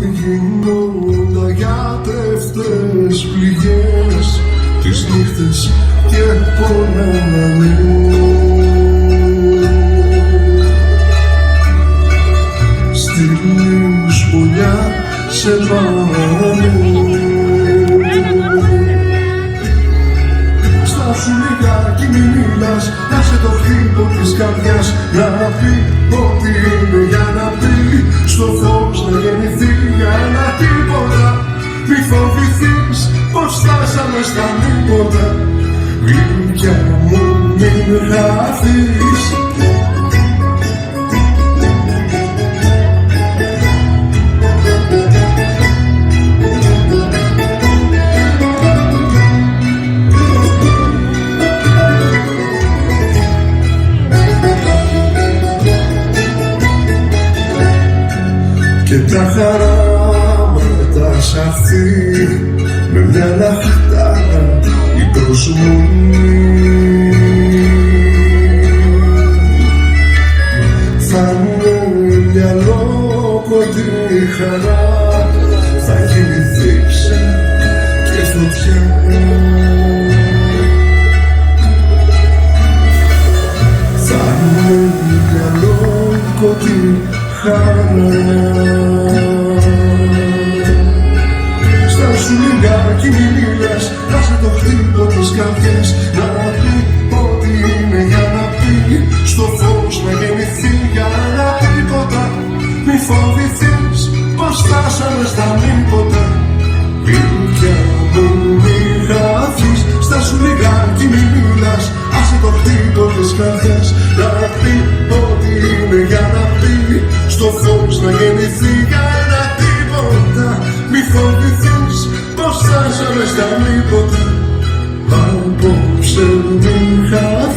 γίνονται αγιάτευτες πληγές τις νύχτες και πονάνε. Στη λιμσπολιά σε πάνε. Στάσου λιγάκι μη μιλάς, να σε το χτύπο της καρδιάς, να πει ότι είναι για να πει στο φως να γεννηθεί για ένα τίποτα. Μη φοβηθείς πως φτάσαμε στα μήποτα, γλυκιά μου μην χαθείς. Και τα χαράματα σ' αυτή με μια λαχτάρα η προσμονή θα είναι μια λόγκοντη χαρά, θα γίνει θύψη και φωτιά. Θα είναι μια λόγκοντη χαρά. Στάσου λιγάκι μη μιλάς, άσε το χτύπο της καρδιάς, να πει ότι είναι για να πει στο φως να γεννηθεί για ένα τίποτα. Μη φοβηθείς πως φτάσαμε στα μήποτα, γλυκιά μου μη χαθείς. Στάσου λιγάκι μη μιλάς, άσε το χτύπο της καρδιάς, να πει ότι είναι για να πει στο φως να γεννηθεί για ένα τίποτα. Μη φοβηθείς πως φτάσαμε στα μήποτα, απόψε μη χαθείς.